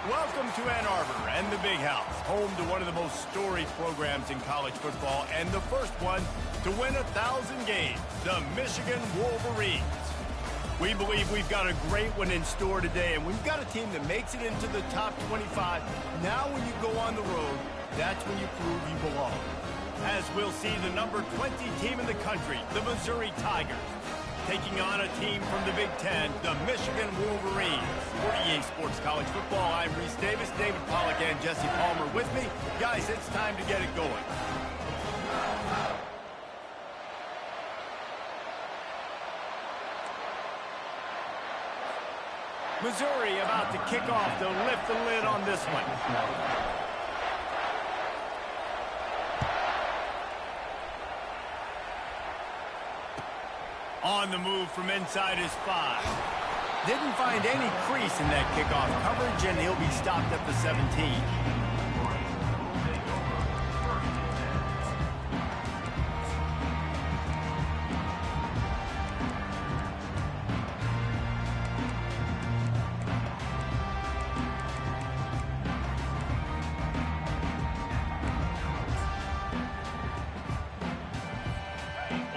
Welcome to Ann Arbor and the Big House, home to one of the most storied programs in college football and the first one to win 1,000 games, the Michigan Wolverines. We believe we've got a great one in store today, and we've got a team that makes it into the top 25. Now when you go on the road, that's when you prove you belong. As we'll see the number 20 team in the country, the Missouri Tigers, taking on a team from the Big Ten, the Michigan Wolverines. For EA Sports College Football, I'm Reese Davis, David Pollack, and Jesse Palmer with me. Guys, it's time to get it going. Missouri about to kick off to lift the lid on this one. On the move from inside his 5. Didn't find any crease in that kickoff coverage, and he'll be stopped at the 17.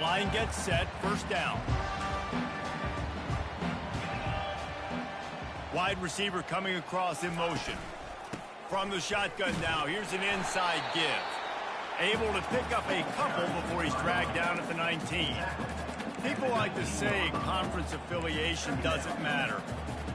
Line gets set, first down. Wide receiver coming across in motion. From the shotgun now, here's an inside give. Able to pick up a couple before he's dragged down at the 19. People like to say conference affiliation doesn't matter.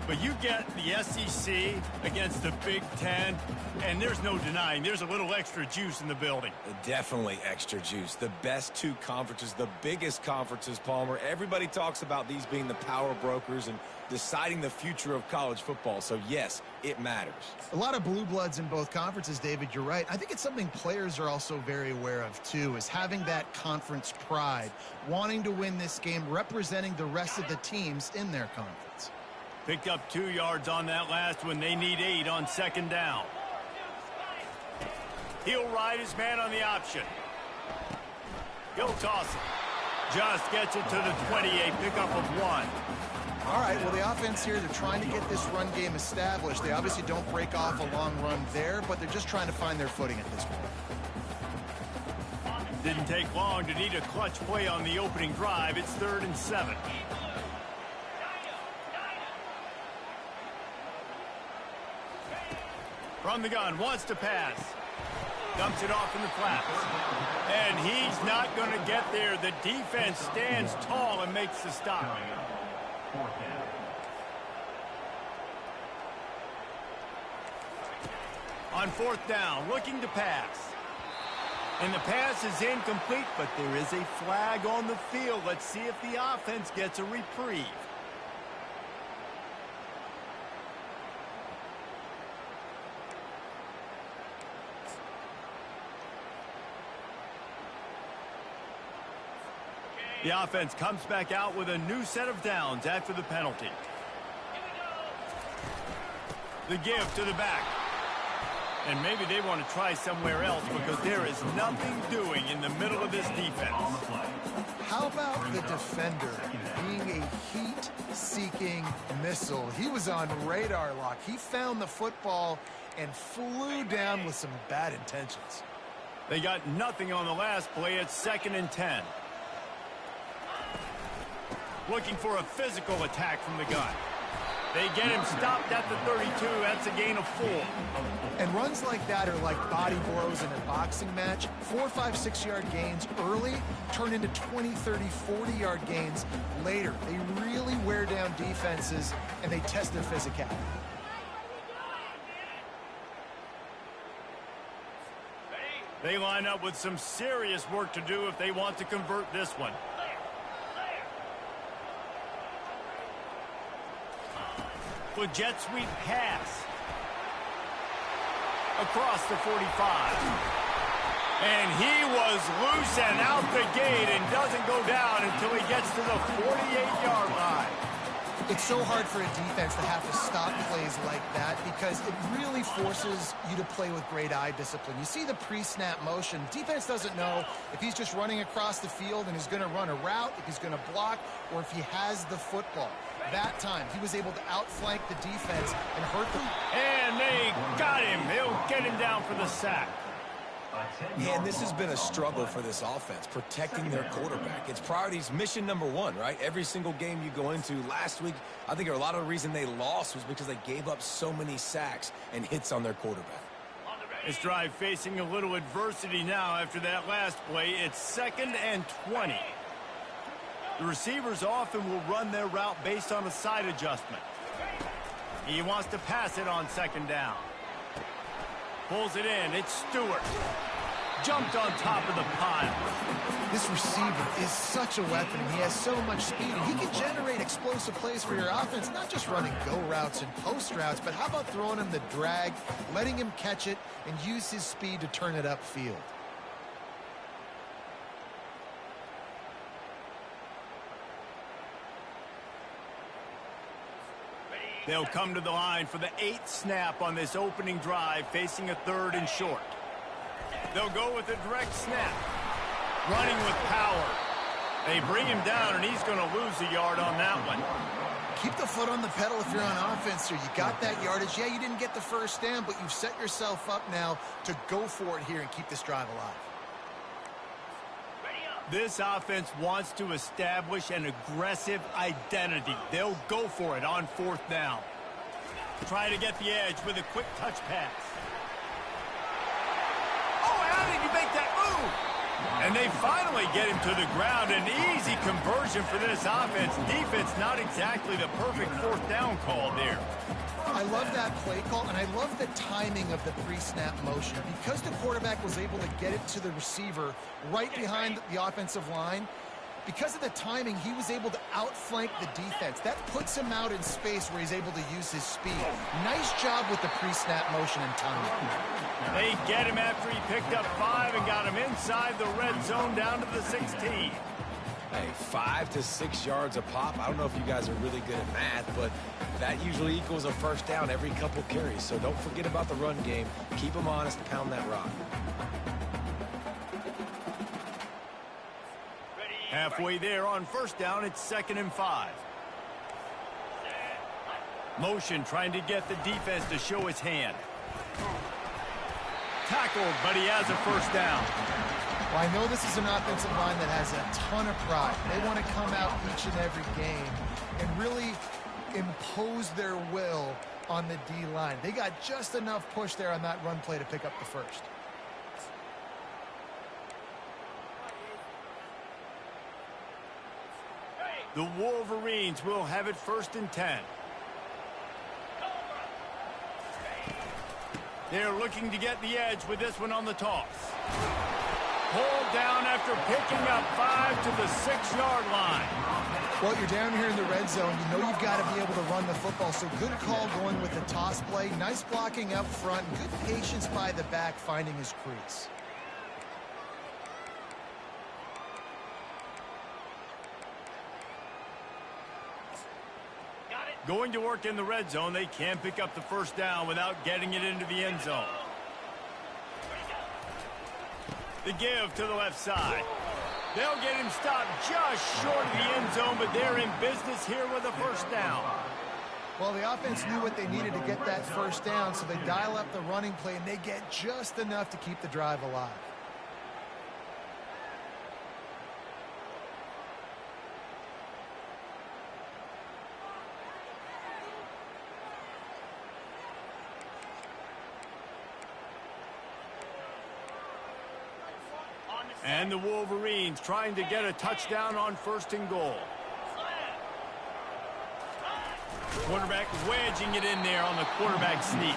But you get the SEC against the Big Ten, and there's no denying there's a little extra juice in the building. Definitely extra juice. The best two conferences, the biggest conferences, Palmer. Everybody talks about these being the power brokers and deciding the future of college football. So, yes, it matters. A lot of blue bloods in both conferences, David. You're right. I think it's something players are also very aware of, too, is having that conference pride, wanting to win this game, representing the rest of the teams in their conference. Picked up 2 yards on that last one. They need 8 on second down. He'll ride his man on the option. He'll toss it. Just gets it to the 28, pickup of 1. All right, well, the offense here, they're trying to get this run game established. They obviously don't break off a long run there, but they're just trying to find their footing at this point. Didn't take long to need a clutch play on the opening drive. It's 3rd and 7. From the gun, wants to pass. Dumps it off in the flaps. And he's not going to get there. The defense stands tall and makes the stop. On 4th down, looking to pass. And the pass is incomplete, but there is a flag on the field. Let's see if the offense gets a reprieve. The offense comes back out with a new set of downs after the penalty. The give to the back. And maybe they want to try somewhere else because there is nothing doing in the middle of this defense. How about the defender being a heat-seeking missile? He was on radar lock. He found the football and flew down with some bad intentions. They got nothing on the last play. It's 2nd and 10. Looking for a physical attack from the gun. They get him stopped at the 32. That's a gain of 4. And runs like that are like body blows in a boxing match. 4, 5, 6-yard gains early turn into 20, 30, 40-yard gains later. They really wear down defenses, and they test their physicality. They line up with some serious work to do if they want to convert this one. With jet sweep pass. Across the 45. And he was loose and out the gate and doesn't go down until he gets to the 48-yard line. It's so hard for a defense to have to stop plays like that because it really forces you to play with great eye discipline. You see the pre-snap motion. Defense doesn't know if he's just running across the field and he's going to run a route, if he's going to block, or if he has the football. That time, he was able to outflank the defense and hurt them. And they got him. They'll get him down for the sack. Yeah, and this has been a struggle for this offense, protecting their quarterback. It's priorities, mission number one, right? Every single game you go into. Last week, I think a lot of the reason they lost was because they gave up so many sacks and hits on their quarterback. This drive facing a little adversity now after that last play. It's 2nd and 20. The receivers often will run their route based on a side adjustment. He wants to pass it on 2nd down. Pulls it in. It's Stewart. Jumped on top of the pile. This receiver is such a weapon. He has so much speed. And he can generate explosive plays for your offense, not just running go routes and post routes, but how about throwing him the drag, letting him catch it, and use his speed to turn it upfield. They'll come to the line for the 8th snap on this opening drive, facing a 3rd and short. They'll go with a direct snap. Running with power. They bring him down, and he's going to lose a yard on that one. Keep the foot on the pedal if you're on offense here. You got that yardage. Yeah, you didn't get the first down, but you've set yourself up now to go for it here and keep this drive alive. This offense wants to establish an aggressive identity. They'll go for it on 4th down. Try to get the edge with a quick touch pass. Oh, how did you make that move? And they finally get him to the ground. An easy conversion for this offense. Defense not exactly the perfect 4th down call there. I love that play call, and I love the timing of the pre-snap motion. Because the quarterback was able to get it to the receiver right behind the offensive line, because of the timing, he was able to outflank the defense. That puts him out in space where he's able to use his speed. Nice job with the pre-snap motion and timing. They get him after he picked up 5 and got him inside the red zone down to the 16. Hey, 5 to 6 yards a pop. I don't know if you guys are really good at math, but that usually equals a first down every couple carries. So don't forget about the run game. Keep them honest, pound that rock. Halfway there on 1st down, it's 2nd and 5. Motion trying to get the defense to show his hand. Tackled, but he has a 1st down. Well, I know this is an offensive line that has a ton of pride. They want to come out each and every game and really impose their will on the D-line. They got just enough push there on that run play to pick up the 1st. The Wolverines will have it 1st and 10. They're looking to get the edge with this one on the toss. Pulled down after picking up 5 to the 6-yard line. Well, you're down here in the red zone. You know you've got to be able to run the football, so good call going with the toss play. Nice blocking up front. Good patience by the back finding his crease. Going to work in the red zone, they can't pick up the 1st down without getting it into the end zone. The give to the left side. They'll get him stopped just short of the end zone, but they're in business here with a 1st down. Well, the offense knew what they needed to get that 1st down, so they dial up the running play, and they get just enough to keep the drive alive. And the Wolverines trying to get a touchdown on 1st and goal. Quarterback wedging it in there on the quarterback sneak.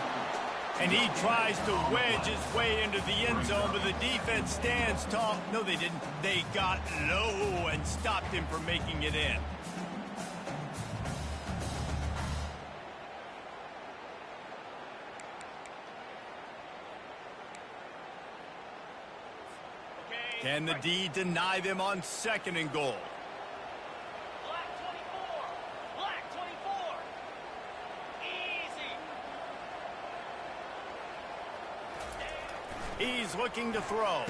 And he tries to wedge his way into the end zone, but the defense stands tall. No, they didn't. They got low and stopped him from making it in. Can the D deny them on 2nd and goal? Black 24. Black 24. Easy. He's looking to throw.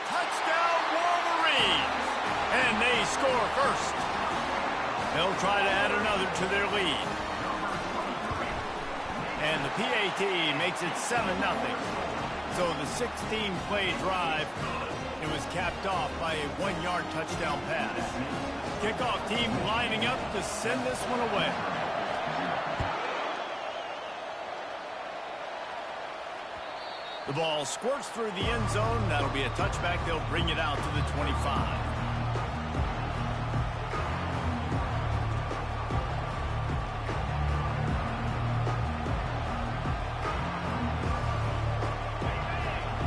Touchdown Wolverines! And they score 1st. They'll try to add another to their lead. And the PAT makes it 7-0. So the 16-play drive, it was capped off by a 1-yard touchdown pass. Kickoff team lining up to send this one away. The ball squirts through the end zone. That'll be a touchback. They'll bring it out to the 25.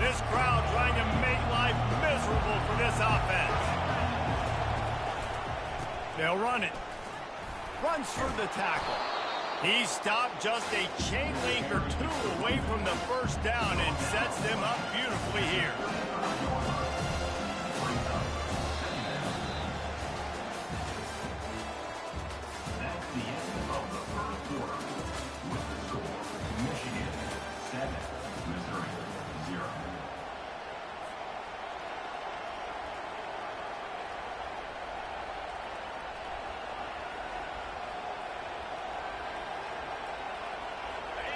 This crowd trying to make life miserable for this offense. They'll run it. Runs for the tackle. He stopped just a chain link or two away from the first down and sets them up beautifully here. That's the end of the first quarter. With the score, Michigan 7, Missouri 0.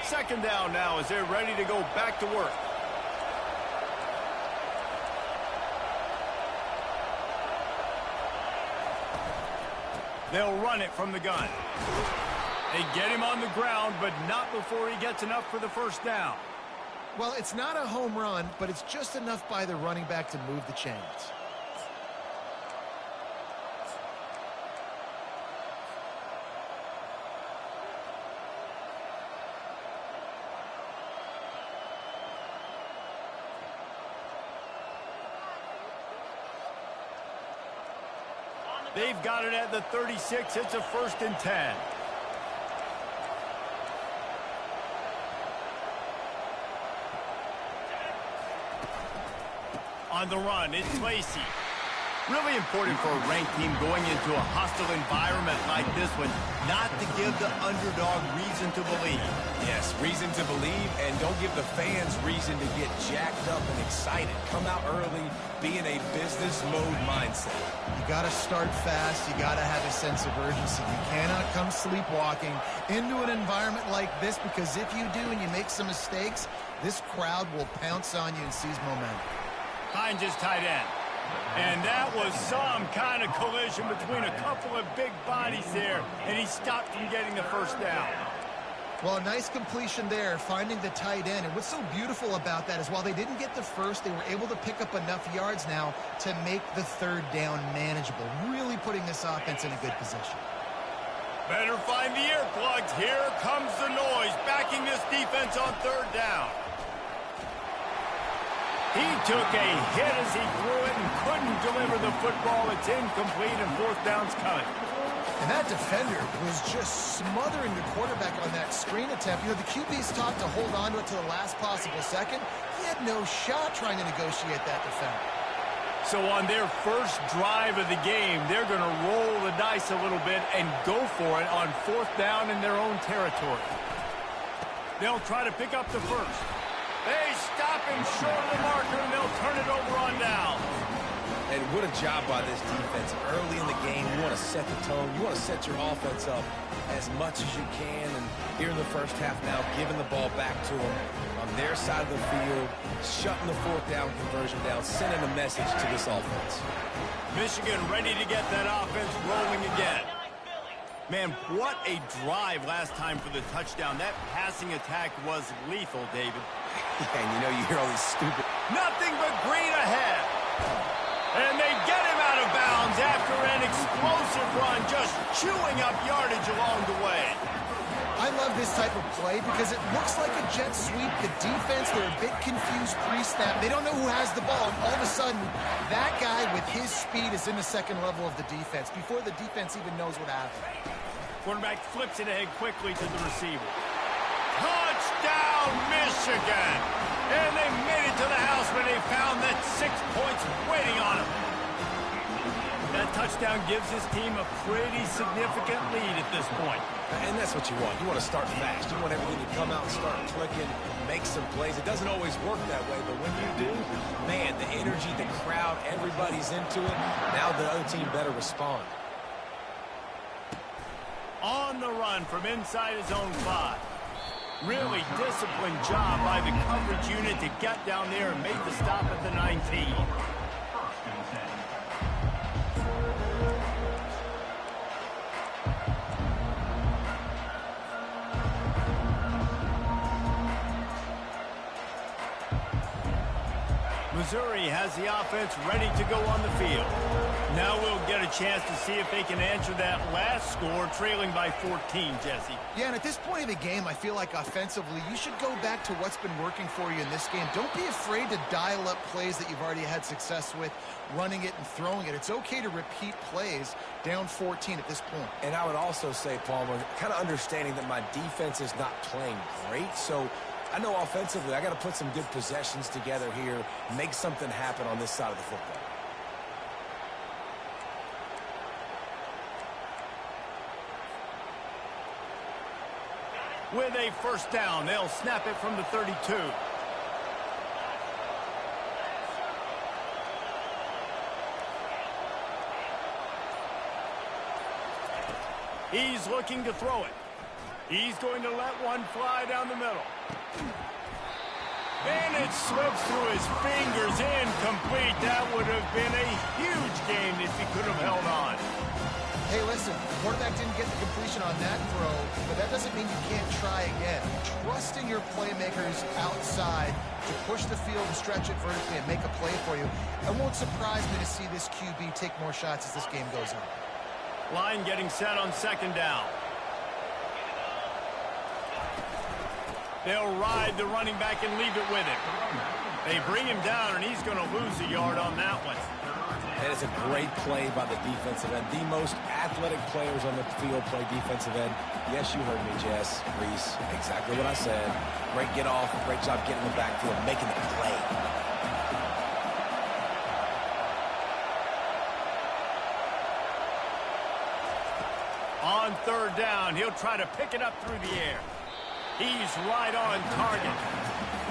Second down now as they're ready to go back to work. They'll run it from the gun. They get him on the ground, but not before he gets enough for the first down. Well, it's not a home run, but it's just enough by the running back to move the chains. They've got it at the 36. It's a 1st and 10. On the run, it's Lacey. Really important for a ranked team going into a hostile environment like this one, not to give the underdog reason to believe. Yes, reason to believe, and don't give the fans reason to get jacked up and excited. Come out early, be in a business mode mindset. You got to start fast. You got to have a sense of urgency. You cannot come sleepwalking into an environment like this, because if you do and you make some mistakes, this crowd will pounce on you and seize momentum. Hines is tight end. And that was some kind of collision between a couple of big bodies there, and he stopped from getting the first down. Well, a nice completion there, finding the tight end. And what's so beautiful about that is while they didn't get the first, they were able to pick up enough yards now to make the third down manageable, really putting this offense in a good position. Better find the earplugs. Here comes the noise, backing this defense on third down. He took a hit as he threw it and couldn't deliver the football. It's incomplete, and fourth down's coming. And that defender was just smothering the quarterback on that screen attempt. You know, the QB's taught to hold on to it to the last possible second. He had no shot trying to negotiate that defender. So on their first drive of the game, they're going to roll the dice a little bit and go for it on fourth down in their own territory. They'll try to pick up the first. They stop him short of the marker, and they'll turn it over on down. And what a job by this defense. Early in the game, you want to set the tone. You want to set your offense up as much as you can. And here in the first half now, giving the ball back to them on their side of the field, shutting the fourth down conversion down, sending a message to this offense. Michigan ready to get that offense rolling again. Man, what a drive last time for the touchdown. That passing attack was lethal, David. And you know, you hear all these stupid... Nothing but green ahead. And they get him out of bounds after an explosive run, just chewing up yardage along the way. I love this type of play because it looks like a jet sweep. The defense, they're a bit confused pre-snap. They don't know who has the ball. And all of a sudden, that guy with his speed is in the second level of the defense before the defense even knows what happened. Quarterback flips it ahead quickly to the receiver. Touchdown, Michigan! And they made it to the house when they found that 6 points waiting on them. That touchdown gives his team a pretty significant lead at this point. And that's what you want. You want to start fast. You want everything to come out and start clicking, make some plays. It doesn't always work that way, but when you do, man, the energy, the crowd, everybody's into it. Now the other team better respond. On the run from inside his own 5. Really disciplined job by the coverage unit to get down there and make the stop at the 19. Missouri has the offense ready to go on the field. Now we'll get a chance to see if they can answer that last score, trailing by 14, Jesse. Yeah, and at this point of the game, I feel like offensively, you should go back to what's been working for you in this game. Don't be afraid to dial up plays that you've already had success with, running it and throwing it. It's okay to repeat plays down 14 at this point. And I would also say, Palmer, kind of understanding that my defense is not playing great, so I know offensively I got to put some good possessions together here, make something happen on this side of the football. With a first down, they'll snap it from the 32. He's looking to throw it. He's going to let one fly down the middle. And it slips through his fingers, incomplete. That would have been a huge gain if he could have held on. Hey, listen, the quarterback didn't get the completion on that throw, but that doesn't mean you can't try again. Trusting your playmakers outside to push the field and stretch it vertically and make a play for you. It won't surprise me to see this QB take more shots as this game goes on. Line getting set on second down. They'll ride the running back and leave it with him. They bring him down, and he's going to lose a yard on that one. That is a great play by the defensive end. The most athletic players on the field play defensive end. Yes, you heard me, Jess, Reese. Exactly what I said. Great get off. Great job getting in the backfield, making the play. On third down, he'll try to pick it up through the air. He's right on target.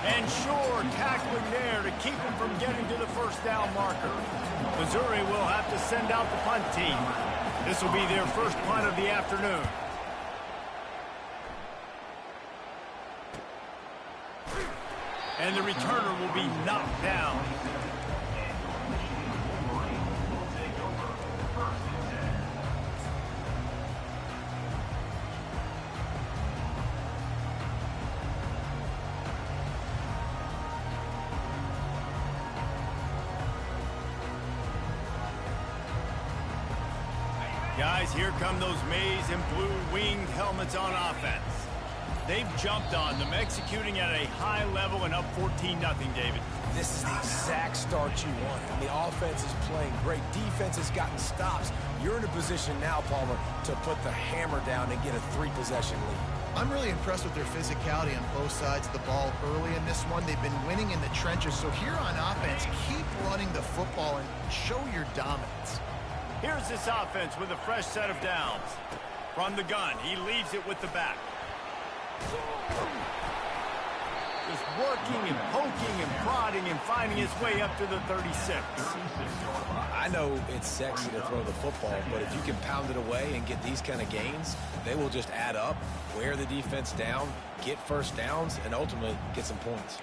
And sure, tackling there to keep him from getting to the first down marker. Missouri will have to send out the punt team. This will be their first punt of the afternoon. And the returner will be knocked down. Guys, here come those maize and blue winged helmets on offense. They've jumped on them, executing at a high level and up 14-0, David. This is the exact start you want. And the offense is playing great. Defense has gotten stops. You're in a position now, Palmer, to put the hammer down and get a 3-possession lead. I'm really impressed with their physicality on both sides of the ball early in this one. They've been winning in the trenches. So here on offense, keep running the football and show your dominance. Here's this offense with a fresh set of downs. From the gun, he leaves it with the back. Just working and poking and prodding and finding his way up to the 36. I know it's sexy to throw the football, but if you can pound it away and get these kind of gains, they will just add up, wear the defense down, get first downs, and ultimately get some points.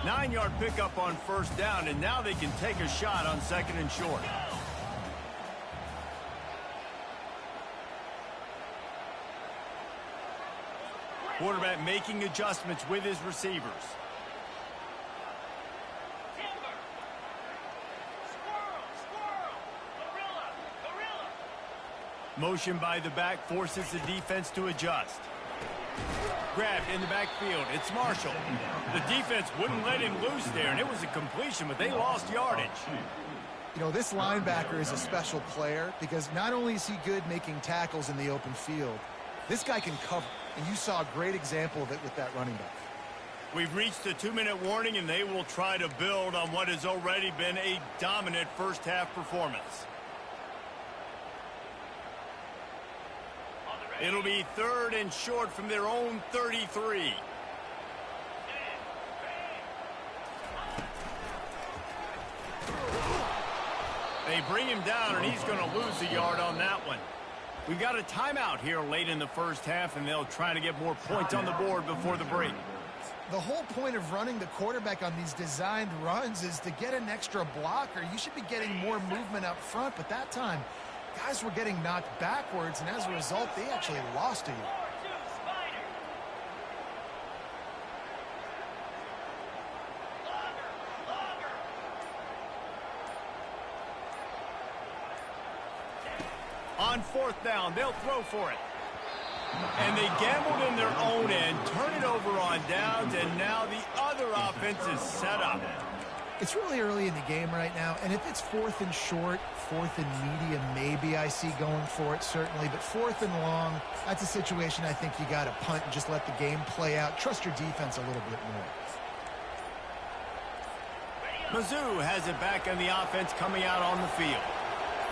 Nine-yard pickup on first down, and now they can take a shot on second and short. Quarterback making adjustments with his receivers. Timber. Squirrel. Gorilla. Motion by the back forces the defense to adjust. Grabbed in the backfield. It's Marshall. The defense wouldn't let him loose there, and it was a completion, but they lost yardage. You know, this linebacker is a special player because not only is he good making tackles in the open field, this guy can cover, and you saw a great example of it with that running back. We've reached the 2-minute warning, and they will try to build on what has already been a dominant first-half performance. It'll be third and short from their own 33. They bring him down, and he's going to lose a yard on that one. We've got a timeout here late in the first half, and they'll try to get more points on the board before the break. The whole point of running the quarterback on these designed runs is to get an extra blocker. You should be getting more movement up front, but that time, guys were getting knocked backwards, and as a result, they actually lost a yard. On fourth down, they'll throw for it. And they gambled in their own end, turn it over on downs, and now the other offense is set up. It's really early in the game right now, and if it's fourth and short, fourth and medium, maybe I see going for it, certainly. But fourth and long, that's a situation I think you got to punt and just let the game play out. Trust your defense a little bit more. Mizzou has it back on the offense coming out on the field.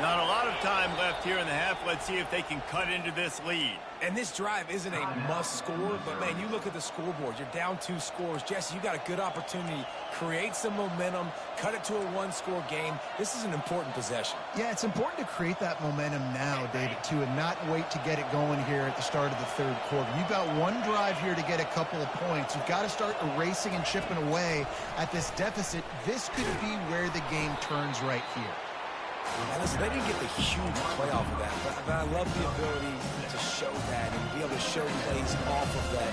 Not a lot of time left here in the half. Let's see if they can cut into this lead. And this drive isn't a must score, but, man, you look at the scoreboard. You're down 2 scores. Jesse, you got a good opportunity. Create some momentum. Cut it to a 1-score game. This is an important possession. Yeah, it's important to create that momentum now, David, too, and not wait to get it going here at the start of the third quarter. You've got one drive here to get a couple of points. You've got to start erasing and chipping away at this deficit. This could be where the game turns right here. And listen, they didn't get the huge play off of that, but I love the ability to show that and be able to show plays off of that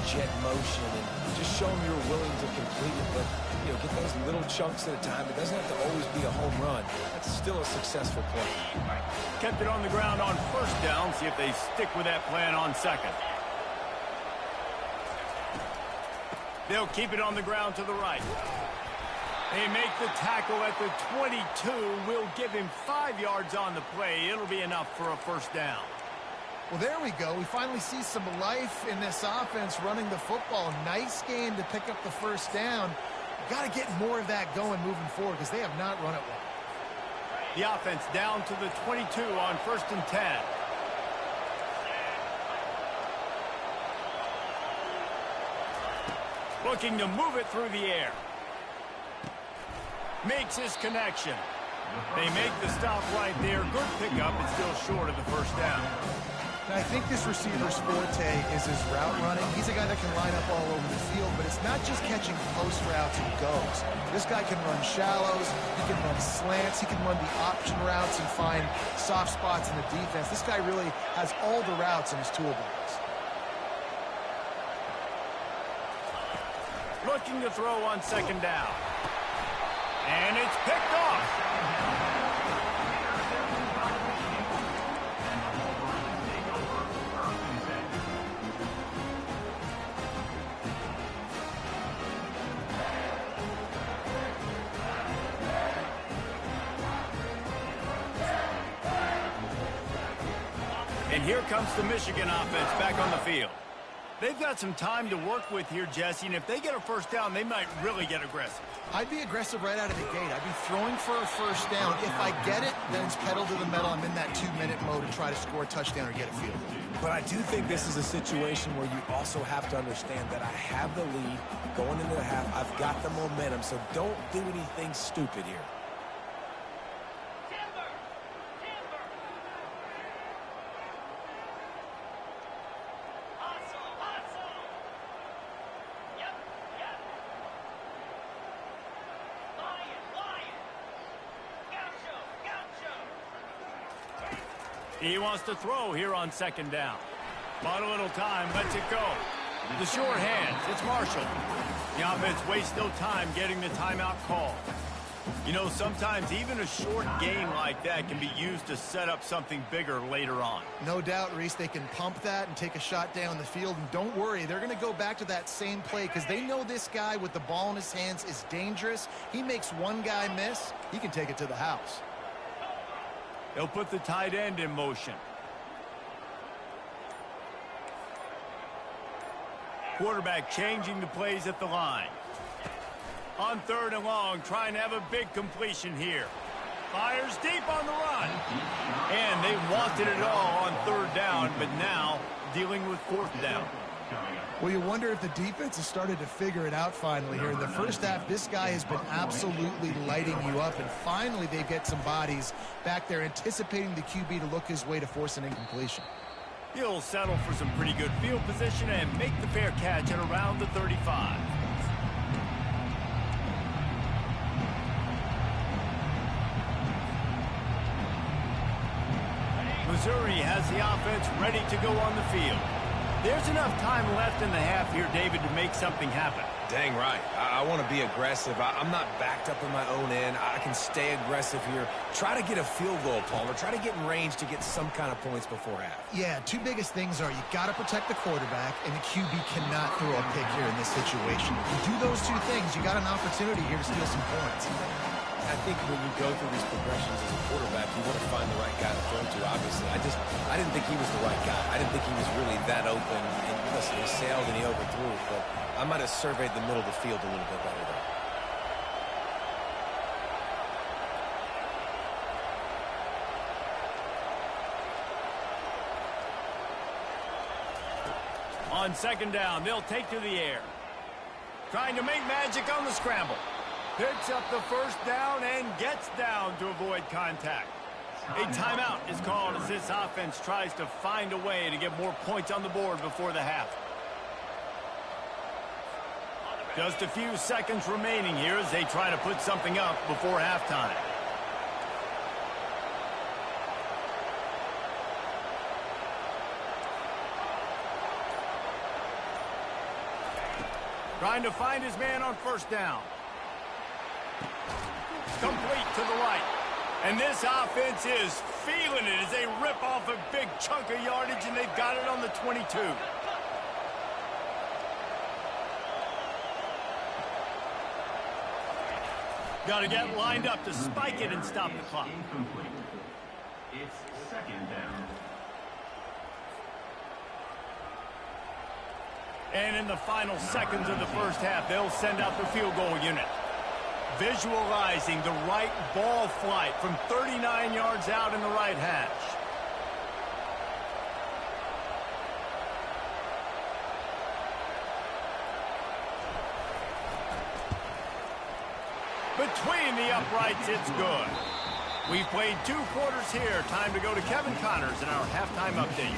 jet motion and just show them you're willing to complete it, but get those little chunks at a time. It doesn't have to always be a home run. That's still a successful play. Kept it on the ground on first down. See if they stick with that plan on second. They'll keep it on the ground to the right. They make the tackle at the 22. Will give him 5 yards on the play. It'll be enough for a first down. Well, there we go. We finally see some life in this offense running the football. Nice game to pick up the first down. Got to get more of that going moving forward because they have not run it well. The offense down to the 22 on 1st and 10. Looking to move it through the air. Makes his connection. They make the stop right there. Good pickup, and still short of the first down. And I think this receiver's forte is his route running. He's a guy that can line up all over the field, but it's not just catching post routes and goes. This guy can run shallows, he can run slants, he can run the option routes and find soft spots in the defense. This guy really has all the routes in his toolbox. Looking to throw on second down. And it's picked off. And here comes the Michigan offense back on the field. They've got some time to work with here, Jesse, and if they get a first down, they might really get aggressive. I'd be aggressive right out of the gate. I'd be throwing for a first down. If I get it, then it's pedal to the metal. I'm in that 2-minute mode to try to score a touchdown or get a field goal. But I do think this is a situation where you also have to understand that I have the lead going into the half. I've got the momentum, so don't do anything stupid here. He wants to throw here on second down. Bought a little time, lets it go. The short hands, it's Marshall. The offense wastes no time getting the timeout call. You know, sometimes even a short game like that can be used to set up something bigger later on. No doubt, Reese, they can pump that and take a shot down the field. And don't worry, they're going to go back to that same play because they know this guy with the ball in his hands is dangerous. He makes one guy miss, he can take it to the house. They'll put the tight end in motion. Quarterback changing the plays at the line. On third and long, trying to have a big completion here. Fires deep on the run. And they wanted it all on third down, but now dealing with fourth down. Well, you wonder if the defense has started to figure it out finally here. In the first half, this guy has been absolutely lighting you up, and finally they get some bodies back there anticipating the QB to look his way to force an incompletion. He'll settle for some pretty good field position and make the fair catch at around the 35. Missouri has the offense ready to go on the field. There's enough time left in the half here, David, to make something happen. Dang right. I want to be aggressive. I'm not backed up in my own end. I can stay aggressive here. Try to get a field goal, Palmer. Try to get in range to get some kind of points before half. Yeah, two biggest things are you got to protect the quarterback, and the QB cannot throw a pick here in this situation. If you do those two things, you got an opportunity here to steal some points. I think when you go through these progressions as a quarterback, you want to find the right guy to throw to, obviously. I didn't think he was the right guy. I didn't think he was really that open. And listen, he sailed and he overthrew it, but I might have surveyed the middle of the field a little bit better there. On second down, they'll take to the air. Trying to make magic on the scramble. Picks up the first down and gets down to avoid contact. A timeout is called as this offense tries to find a way to get more points on the board before the half. Just a few seconds remaining here as they try to put something up before halftime. Trying to find his man on first down. Complete to the right. And this offense is feeling it as they rip off a big chunk of yardage, and they've got it on the 22. Got to get lined up to spike it and stop the clock. Incomplete. It's second down. And in the final seconds of the first half, they'll send out the field goal unit. Visualizing the right ball flight from 39 yards out in the right hash. Between the uprights, it's good. We've played 2 quarters here. Time to go to Kevin Connors in our halftime update.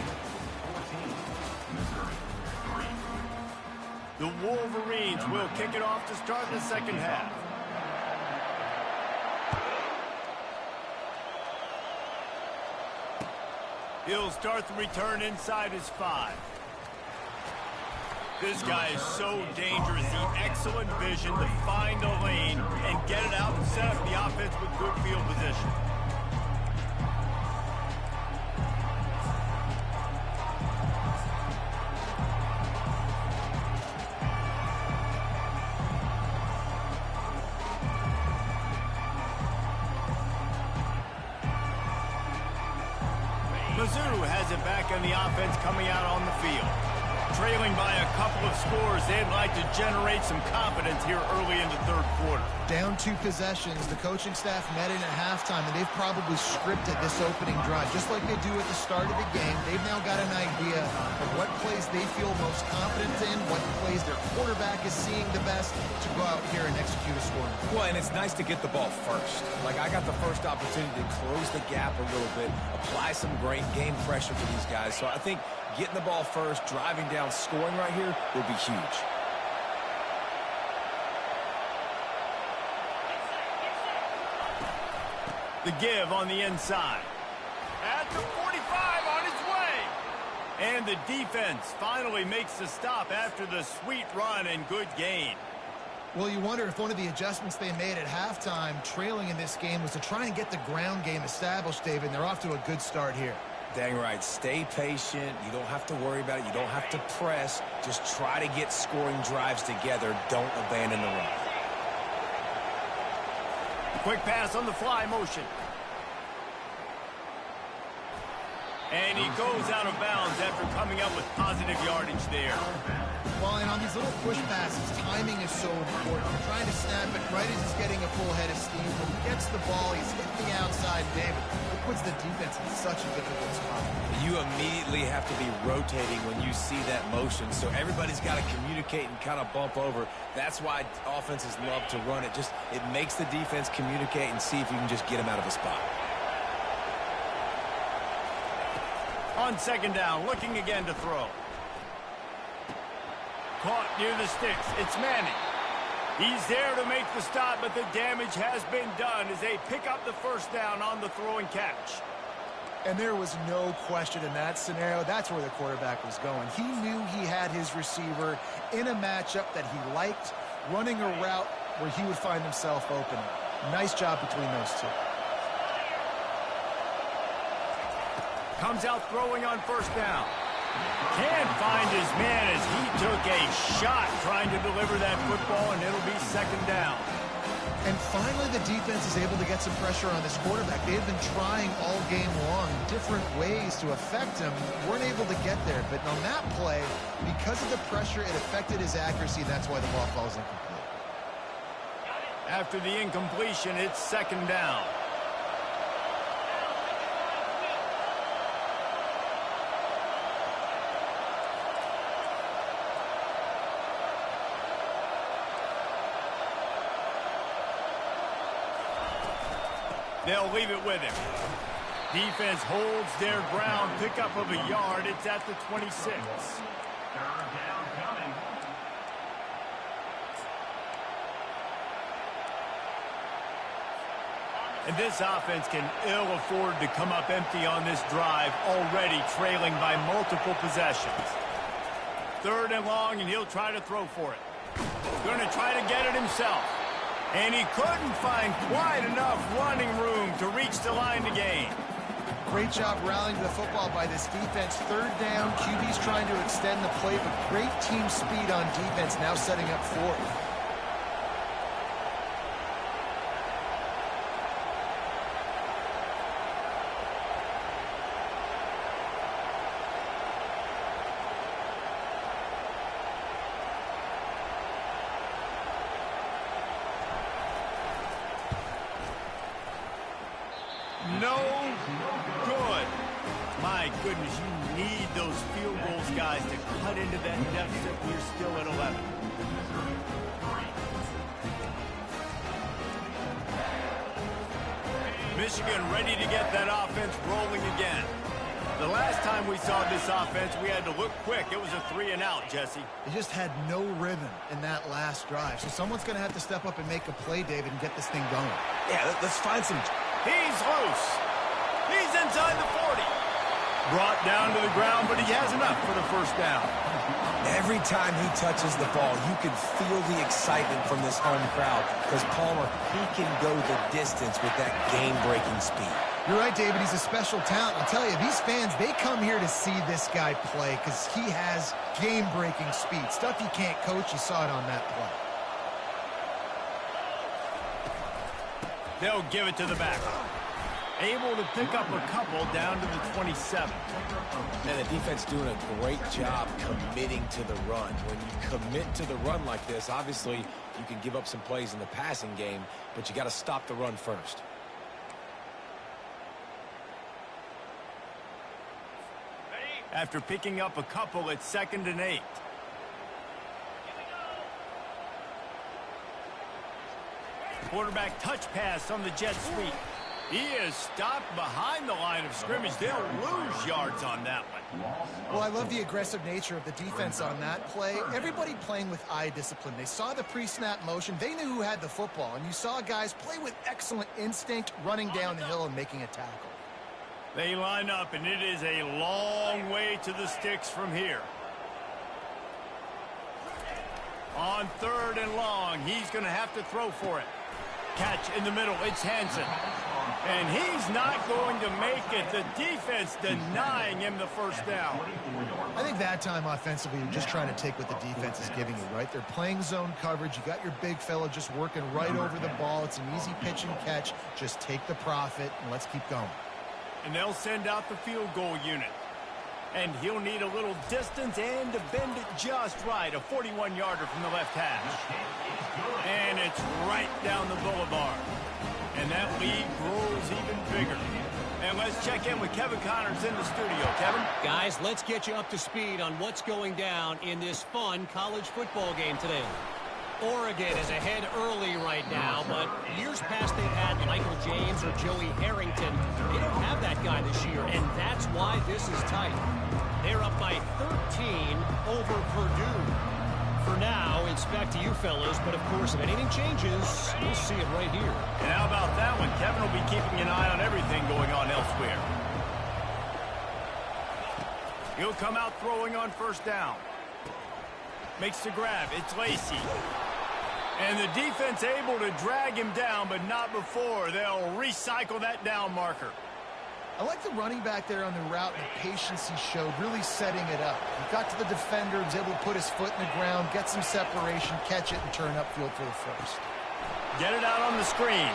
The Wolverines will kick it off to start the second half. He'll start the return inside his 5. This guy is so dangerous. The excellent vision to find a lane and get it out and set up the offense with good field position. Mizzou has it back on the offense coming out on the field. Trailing by a couple of scores, they'd like to generate some confidence here early in the third quarter. Down 2 possessions, the coaching staff met in at halftime, and they've probably scripted this opening drive. Just like they do at the start of the game, they've now got an idea of what plays they feel most confident in, what plays their quarterback is seeing the best to go out here and execute a scoring. Well, and it's nice to get the ball first. Like, I got the first opportunity to close the gap a little bit, apply some great game pressure for these guys. So I think getting the ball first, driving down, scoring right here will be huge. The give on the inside. At the 45 on its way. And the defense finally makes the stop after the sweet run and good gain. Well, you wonder if one of the adjustments they made at halftime, trailing in this game, was to try and get the ground game established, David, and they're off to a good start here. Dang right. Stay patient. You don't have to worry about it. You don't have to press. Just try to get scoring drives together. Don't abandon the run. Quick pass on the fly motion. And he goes out of bounds after coming up with positive yardage there. Well, and on these little push passes, timing is so important. You're trying to snap it right as he's getting a full head of steam. When he gets the ball, he's hitting the outside, David. It puts the defense in such a difficult spot. You immediately have to be rotating when you see that motion, so everybody's got to communicate and kind of bump over. That's why offenses love to run it. It makes the defense communicate and see if you can just get him out of a spot. On second down, looking again to throw. Caught near the sticks. It's Manning. He's there to make the stop, but the damage has been done as they pick up the first down on the throw and catch. And there was no question in that scenario. That's where the quarterback was going. He knew he had his receiver in a matchup that he liked, running a route where he would find himself open. Nice job between those two. Comes out throwing on first down. Can't find his man as he took a shot trying to deliver that football, and it'll be second down. And finally, the defense is able to get some pressure on this quarterback. They had been trying all game long different ways to affect him. Weren't able to get there. But on that play, because of the pressure, it affected his accuracy, and that's why the ball falls incomplete. After the incompletion, it's second down. They'll leave it with him. Defense holds their ground. Pickup of a yard. It's at the 26. Third down coming. And this offense can ill afford to come up empty on this drive, already trailing by multiple possessions. Third and long, and he'll try to throw for it. Going to try to get it himself. And he couldn't find quite enough running room to reach the line to gain. Great job rallying to the football by this defense. Third down, QB's trying to extend the play, but great team speed on defense, now setting up fourth. No good. My goodness, you need those field goals, guys, to cut into that deficit. We're still at 11. Michigan ready to get that offense rolling again. The last time we saw this offense, we had to look quick. It was a 3-and-out, Jesse. They just had no rhythm in that last drive. So someone's going to have to step up and make a play, David, and get this thing going. Yeah, let's find some... He's loose. He's inside the 40. Brought down to the ground, but he has enough for the first down. Every time he touches the ball, you can feel the excitement from this home crowd because Palmer, he can go the distance with that game-breaking speed. You're right, David. He's a special talent. I'll tell you, these fans, they come here to see this guy play because he has game-breaking speed. Stuff you can't coach. You saw it on that play. They'll give it to the back. Able to pick up a couple down to the 27. And the defense doing a great job committing to the run. When you commit to the run like this, obviously you can give up some plays in the passing game, but you got to stop the run first. After picking up a couple, it's 2nd and 8. Quarterback touch pass on the jet sweep. He is stopped behind the line of scrimmage. They'll lose yards on that one. Well, I love the aggressive nature of the defense on that play. Everybody playing with eye discipline. They saw the pre-snap motion. They knew who had the football. And you saw guys play with excellent instinct, running down the hill and making a tackle. They line up, and it is a long way to the sticks from here. On 3rd and long, he's going to have to throw for it. Catch in the middle. It's Hansen. And he's not going to make it. The defense denying him the first down. I think that time offensively, you're just trying to take what the defense is giving you, right? They're playing zone coverage. You got your big fella just working right over the ball. It's an easy pitch and catch. Just take the profit, and let's keep going. And they'll send out the field goal unit. And he'll need a little distance and to bend it just right. A 41-yarder from the left hash. And it's right down the boulevard. And that lead grows figure. And let's check in with Kevin Connors in the studio. Kevin? Guys, let's get you up to speed on what's going down in this fun college football game today. Oregon is ahead early right now, but years past they've had Michael James or Joey Harrington. They don't have that guy this year, and that's why this is tight. They're up by 13 over Purdue. For now, it's back to you fellas, but of course, if anything changes, we'll see it right here. And how about that one? Kevin will be keeping an eye on everything going on elsewhere. He'll come out throwing on first down. Makes the grab. It's Lacey. And the defense able to drag him down, but not before. They'll recycle that down marker. I like the running back there on the route and the patience he showed, really setting it up. He got to the defender, was able to put his foot in the ground, get some separation, catch it, and turn upfield for the first. Get it out on the screen.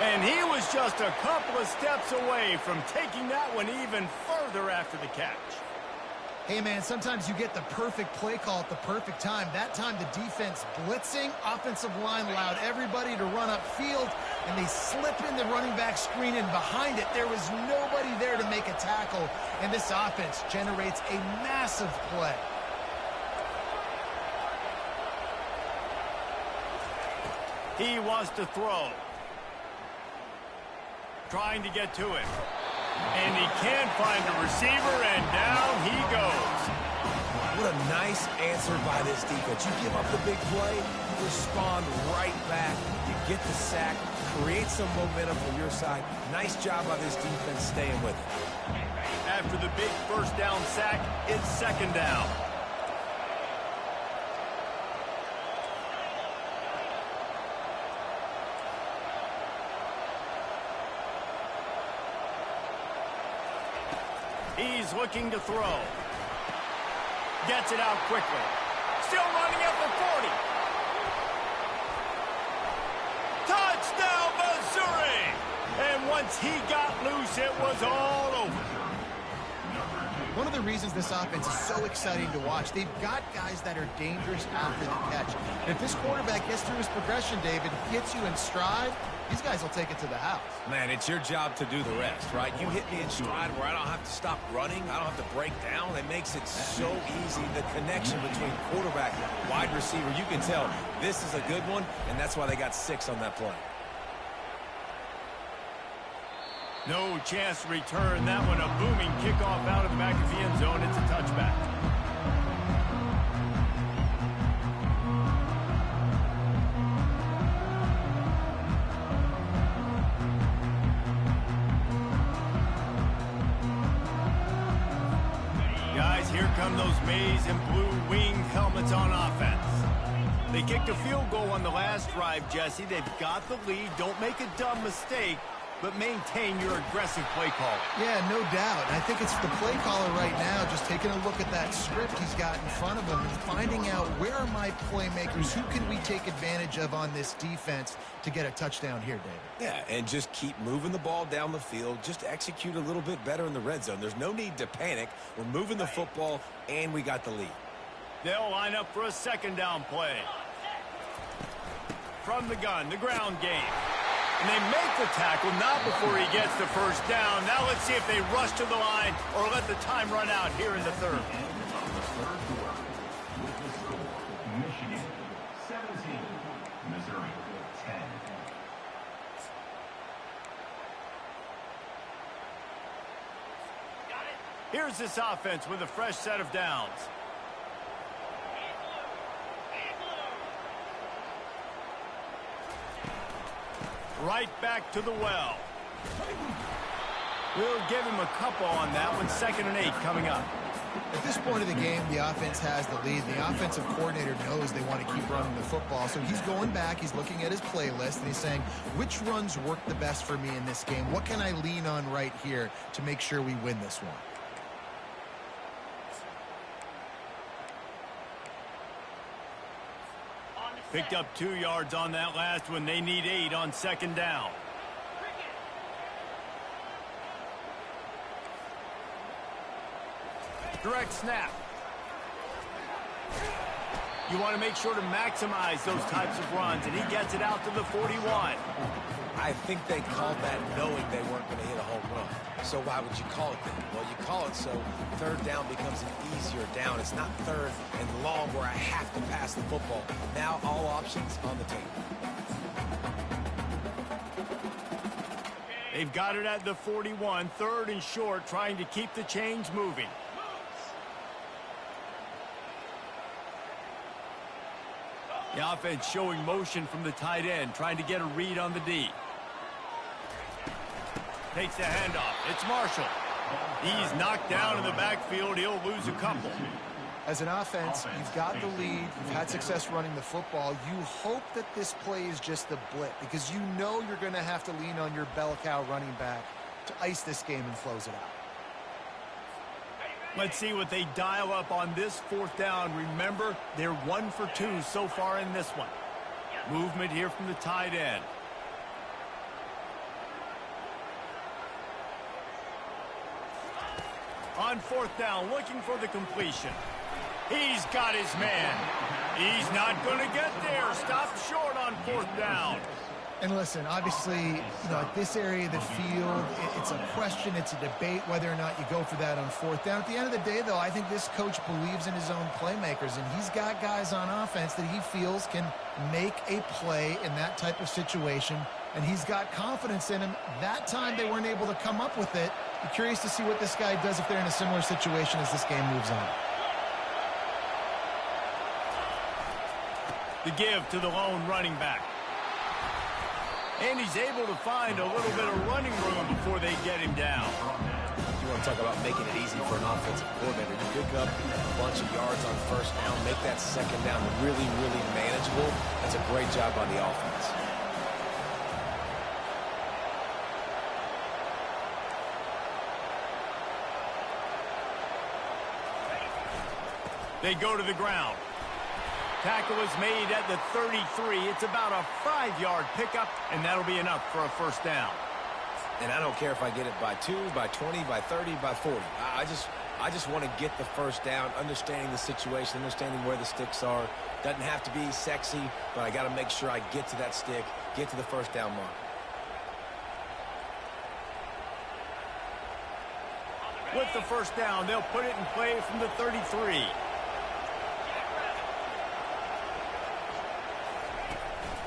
And he was just a couple of steps away from taking that one even further after the catch. Hey, man, sometimes you get the perfect play call at the perfect time. That time the defense blitzing, offensive line allowed everybody to run upfield, and they slip in the running back screen, and behind it there was nobody there to make a tackle, and this offense generates a massive play. He wants to throw. Trying to get to it. And he can't find a receiver, and down he goes. What a nice answer by this defense. You give up the big play, respond right back. You get the sack, create some momentum from your side. Nice job by this defense staying with it. After the big first down sack, it's second down. He's looking to throw. Gets it out quickly. Still running at the 40. Touchdown, Missouri! And once he got loose, it was all over. One of the reasons this offense is so exciting to watch, they've got guys that are dangerous after the catch. And if this quarterback gets through his progression, David, gets you in stride, these guys will take it to the house. Man, it's your job to do the rest, right? You hit me in stride where I don't have to stop running. I don't have to break down. It makes it so easy. The connection between quarterback and wide receiver, you can tell this is a good one, and that's why they got 6 on that play. No chance to return that one. A booming kickoff out of the McAfee end zone. It's a touchback. Guys, here come those maize and blue winged helmets on offense. They kicked a field goal on the last drive, Jesse. They've got the lead. Don't make a dumb mistake, but maintain your aggressive play call. Yeah, no doubt. And I think it's the play caller right now just taking a look at that script he's got in front of him and finding out where are my playmakers, who can we take advantage of on this defense to get a touchdown here, David. Yeah, and just keep moving the ball down the field. Just execute a little bit better in the red zone. There's no need to panic. We're moving the football, and we got the lead. They'll line up for a second down play. From the gun, the ground game. And they make the tackle, not before he gets the first down. Now let's see if they rush to the line or let the time run out here in the third. With the score, Michigan 17, Missouri 10. Here's this offense with a fresh set of downs. Right back to the well. We'll give him a couple on that one. 2nd and 8 coming up. At this point of the game, the offense has the lead. The offensive coordinator knows they want to keep running the football. So he's going back, he's looking at his playlist, and he's saying, which runs work the best for me in this game? What can I lean on right here to make sure we win this one? Picked up 2 yards on that last one. They need 8 on 2nd down. Direct snap. You want to make sure to maximize those types of runs, and he gets it out to the 41. I think they called that knowing they weren't going to hit a home run. So why would you call it then? Well, you call it so third down becomes an easier down. It's not third and long where I have to pass the football. Now all options on the table. They've got it at the 41, third and short, trying to keep the chains moving. The offense showing motion from the tight end, trying to get a read on the D. Takes the handoff. It's Marshall. He's knocked down in the backfield. He'll lose a couple. As an offense, you've got the lead. You've had success running the football. You hope that this play is just a blip because you know you're going to have to lean on your bell cow running back to ice this game and close it out. Let's see what they dial up on this fourth down. Remember, they're 1 for 2 so far in this one. Movement here from the tight end. On fourth down, looking for the completion. He's got his man. He's not going to get there. Stop short on fourth down. And listen, obviously, at this area of the field, it's a question, it's a debate whether or not you go for that on fourth down. At the end of the day, though, I think this coach believes in his own playmakers, and he's got guys on offense that he feels can make a play in that type of situation, and he's got confidence in him. That time they weren't able to come up with it. I'm curious to see what this guy does if they're in a similar situation as this game moves on. The give to the lone running back. And he's able to find a little bit of running room before they get him down. You want to talk about making it easy for an offensive coordinator. You pick up a bunch of yards on first down, make that second down really, really manageable. That's a great job by the offense. They go to the ground. Tackle is made at the 33. It's about a 5-yard pickup, and that'll be enough for a first down. And I don't care if I get it by 2, by 20, by 30, by 40. I just want to get the first down, understanding the situation, understanding where the sticks are. Doesn't have to be sexy, but I got to make sure I get to that stick, get to the first down mark. With the first down, they'll put it in play from the 33.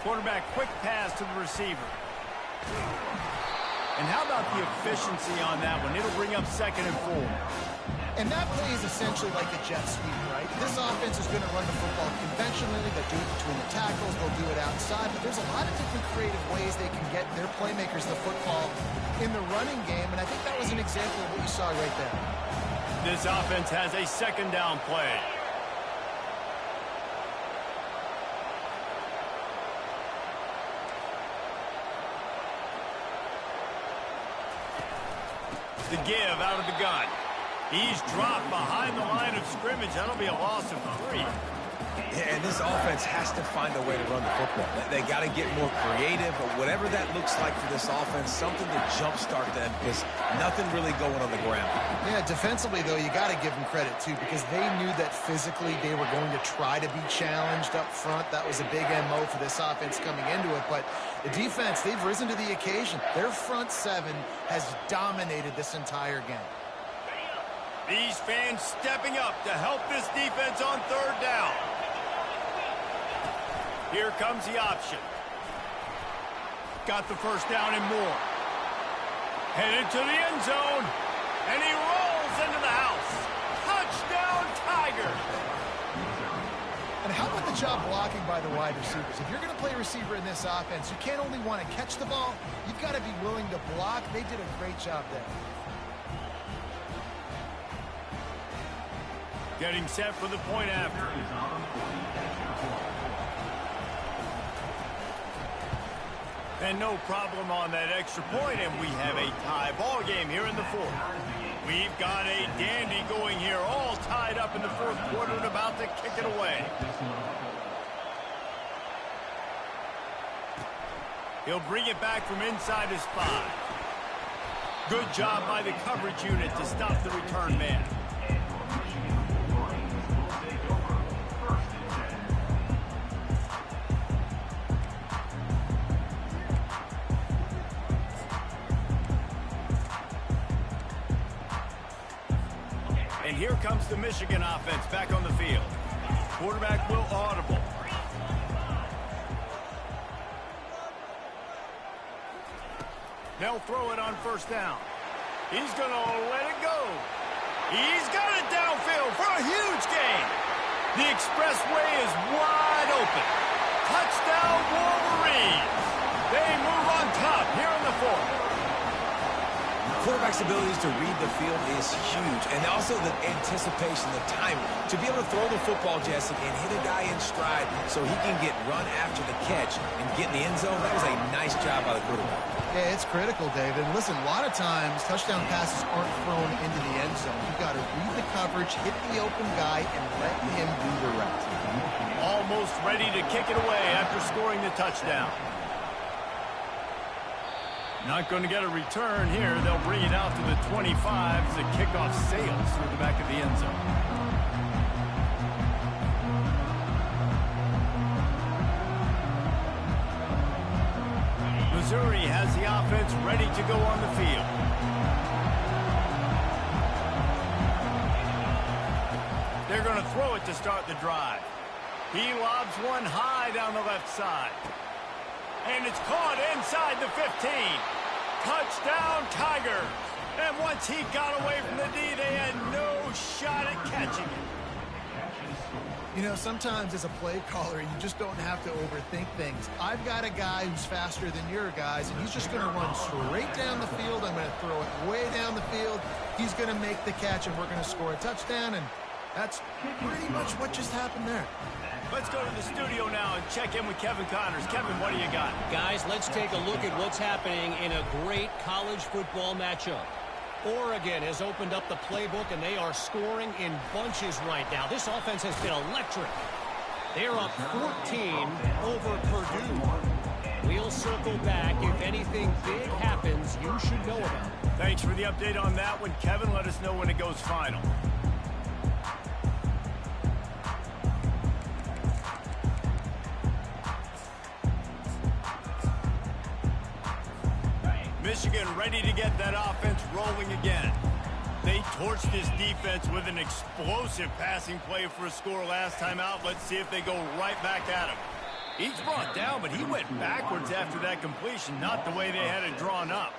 Quarterback quick pass to the receiver. And how about the efficiency on that one? It'll bring up 2nd and 4. And that play is essentially like a jet sweep, right? This offense is going to run the football conventionally. They'll do it between the tackles. They'll do it outside. But there's a lot of different creative ways they can get their playmakers the football in the running game. And I think that was an example of what you saw right there. This offense has a 2nd down play. The give out of the gun. He's dropped behind the line of scrimmage. That'll be a loss of 3. Yeah, and this offense has to find a way to run the football. They got to get more creative, or whatever that looks like for this offense, something to jumpstart them, because nothing really going on the ground. Yeah, defensively, though, you got to give them credit, too, because they knew that physically they were going to try to be challenged up front. That was a big MO for this offense coming into it. But the defense, they've risen to the occasion. Their front 7 has dominated this entire game. These fans stepping up to help this defense on 3rd down. Here comes the option. Got the first down and more. Headed to the end zone. And he rolls into the house. Touchdown, Tigers. And how about the job blocking by the wide receivers? If you're going to play receiver in this offense, you can't only want to catch the ball, you've got to be willing to block. They did a great job there. Getting set for the point after. And no problem on that extra point, and we have a tie ball game here in the 4th. We've got a dandy going here, all tied up in the 4th quarter and about to kick it away. He'll bring it back from inside his 5. Good job by the coverage unit to stop the return man. here comes the Michigan offense back on the field. Quarterback will audible. They'll throw it on first down. He's going to let it go. He's got it downfield for a huge gain. The expressway is wide open. Touchdown, Wolverines. They move on top here in the fourth. Quarterback's abilities to read the field is huge, and also the anticipation, the timing. To be able to throw the football, Jesse, and hit a guy in stride so he can get run after the catch and get in the end zone, that was a nice job by the quarterback. Yeah, it's critical, David. Listen, a lot of times touchdown passes aren't thrown into the end zone. You've got to read the coverage, hit the open guy, and let him do the rest. Almost ready to kick it away after scoring the touchdown. Not going to get a return here. They'll bring it out to the 25 as the kickoff sails through the back of the end zone. Missouri has the offense ready to go on the field. They're going to throw it to start the drive. He lobs one high down the left side. And it's caught inside the 15. Touchdown, Tigers. And once he got away from the D, they had no shot at catching it. You know, sometimes as a play caller, you just don't have to overthink things. I've got a guy who's faster than your guys, and he's just going to run straight down the field. I'm going to throw it way down the field. He's going to make the catch, and we're going to score a touchdown, and that's pretty much what just happened there. Let's go to the studio now and check in with Kevin Connors. Kevin, what do you got? Guys, let's take a look at what's happening in a great college football matchup. Oregon has opened up the playbook, and they are scoring in bunches right now. This offense has been electric. They're up 14 over Purdue. We'll circle back. If anything big happens, you should know about it. Thanks for the update on that one, Kevin. Let us know when it goes final. Michigan ready to get that offense rolling again. They torched this defense with an explosive passing play for a score last time out. Let's see if they go right back at him. He's brought down, but he went backwards after that completion, not the way they had it drawn up.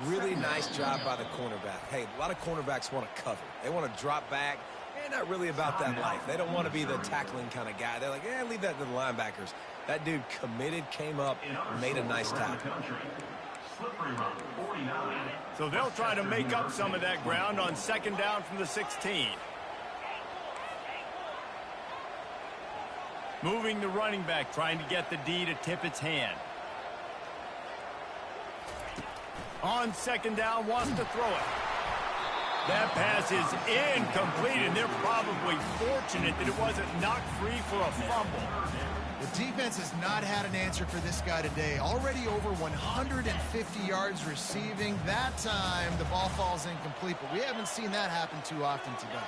Really nice job by the cornerback. Hey, a lot of cornerbacks want to cover. They want to drop back. They're not really about that life. They don't want to be the tackling kind of guy. They're like, leave that to the linebackers. That dude committed, came up, made a nice tackle. So they'll try to make up some of that ground on second down from the 16. Moving the running back, trying to get the D to tip its hand. On second down, wants to throw it. That pass is incomplete, and they're probably fortunate that it wasn't knocked free for a fumble. The defense has not had an answer for this guy today. Already over 150 yards receiving. That time, the ball falls incomplete, but we haven't seen that happen too often today.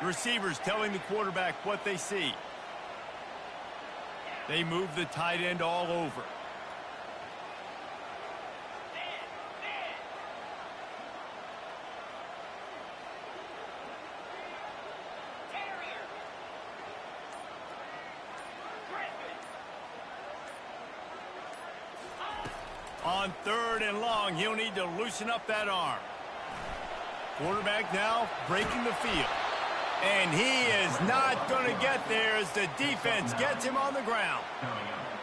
The receivers telling the quarterback what they see. They move the tight end all over. On third and long, he'll need to loosen up that arm. Quarterback now breaking the field. And he is not going to get there as the defense gets him on the ground.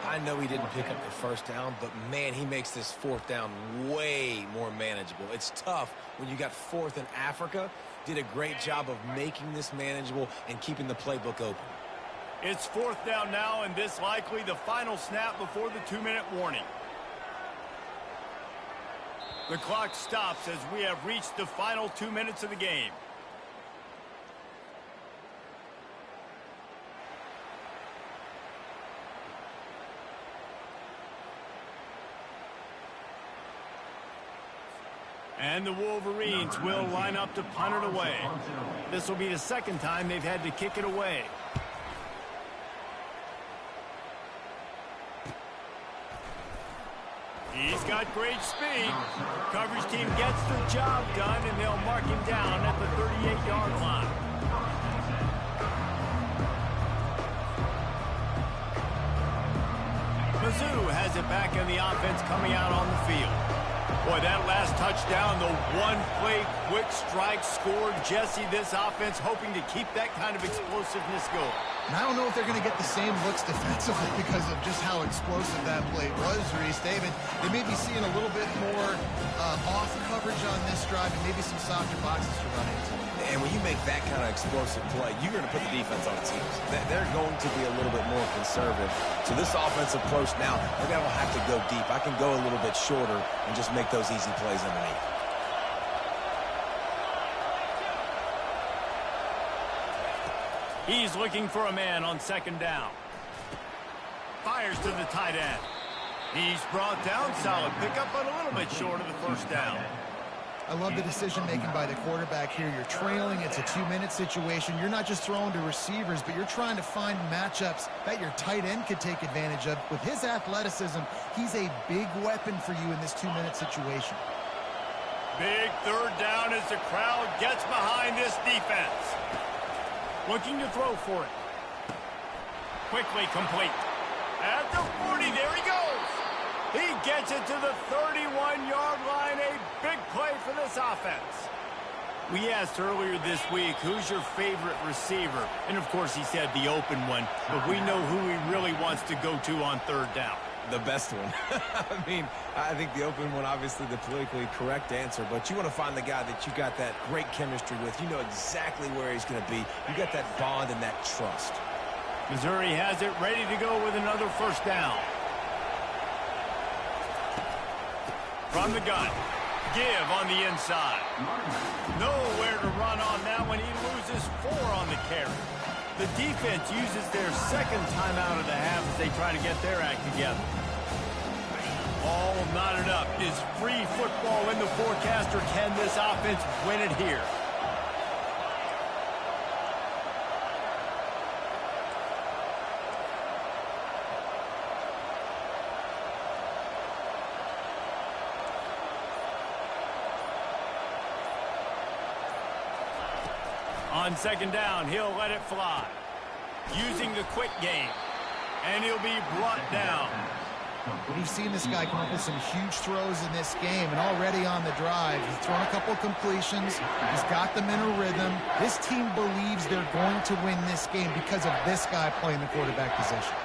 I know he didn't pick up the first down, but, man, he makes this fourth down way more manageable. It's tough when you got fourth in Africa. Did a great job of making this manageable and keeping the playbook open. It's fourth down now, and this likely the final snap before the 2-minute warning. The clock stops as we have reached the final 2 minutes of the game. And the Wolverines will line up to punt it away. This will be the second time they've had to kick it away. He's got great speed. Coverage team gets the job done, and they'll mark him down at the 38-yard line. Mizzou has it back in the offense coming out on the field. Boy, that last touchdown, the one-play quick strike scored. Jesse, this offense hoping to keep that kind of explosiveness going. And I don't know if they're going to get the same looks defensively because of just how explosive that play was, Reese. David, they may be seeing a little bit more off coverage on this drive and maybe some softer boxes to run into. And when you make that kind of explosive play, you're going to put the defense on its heels. They're going to be a little bit more conservative. So this offensive approach now, they're going to have to go deep. I can go a little bit shorter and just make those easy plays underneath. He's looking for a man on second down. Fires to the tight end. He's brought down. Solid pickup, but a little bit short of the first down. I love the decision-making by the quarterback here. You're trailing. It's a 2-minute situation. You're not just throwing to receivers, but you're trying to find matchups that your tight end could take advantage of. With his athleticism, he's a big weapon for you in this 2-minute situation. Big third down as the crowd gets behind this defense. Looking to throw for it. Quickly complete. At the 40, there he goes. He gets it to the 31-yard line. A big play for this offense. We asked earlier this week, who's your favorite receiver? And, of course, he said the open one. But we know who he really wants to go to on third down. The best one. I mean, I think the open one, obviously the politically correct answer, but you want to find the guy that you got that great chemistry with. You know exactly where he's going to be. You got that bond and that trust. Missouri has it ready to go with another first down. From the gun. Give on the inside. Nowhere to run on that one. He loses 4 on the carry. The defense uses their second timeout of the half as they try to get their act together. All knotted up. Is free football in the forecast, or can this offense win it here? On second down, he'll let it fly. Using the quick game. And he'll be brought down. We've seen this guy come up with some huge throws in this game, and already on the drive, he's thrown a couple of completions. He's got them in a rhythm. This team believes they're going to win this game because of this guy playing the quarterback position.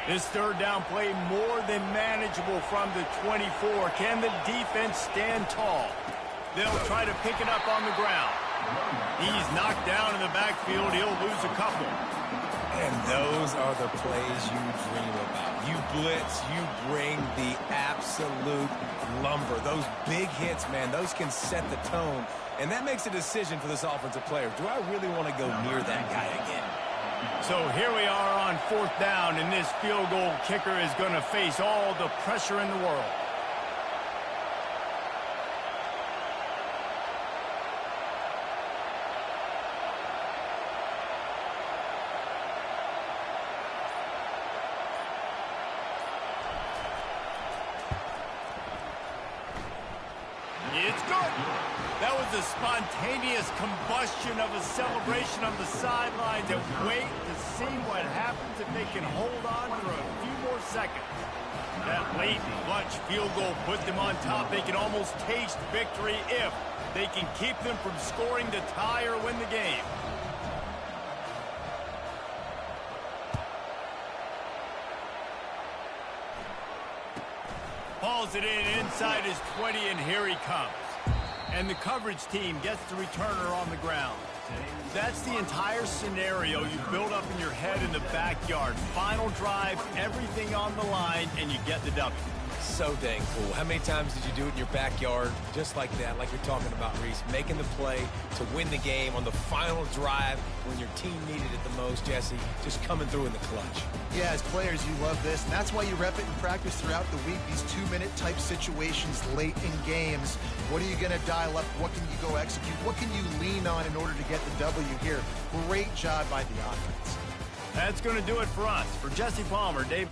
This third down play more than manageable from the 24. Can the defense stand tall? They'll try to pick it up on the ground. He's knocked down in the backfield. He'll lose a couple. And those are the plays you dream about. You blitz, you bring the absolute lumber. Those big hits, man, those can set the tone. And that makes a decision for this offensive player. Do I really want to go near that guy again? So here we are on fourth down, and this field goal kicker is going to face all the pressure in the world. It's good. That was a spontaneous combustion of a celebration on the sidelines, and wait to see what happens if they can hold on for a few more seconds. That late clutch field goal puts them on top. They can almost taste victory if they can keep them from scoring to tie or win the game. Hauls it in inside his 20, and here he comes. And the coverage team gets the returner on the ground. That's the entire scenario you build up in your head in the backyard. Final drive, everything on the line, and you get the W. so dang cool. How many times did you do it in your backyard just like that, like you're talking about, Reese? Making the play to win the game on the final drive when your team needed it the most, Jesse. Just coming through in the clutch. Yeah, as players, you love this, and that's why you rep it in practice throughout the week, these 2-minute type situations late in games. What are you going to dial up? What can you go execute? What can you lean on in order to get the W here? Great job by the offense. That's going to do it for us. For Jesse Palmer, Dave.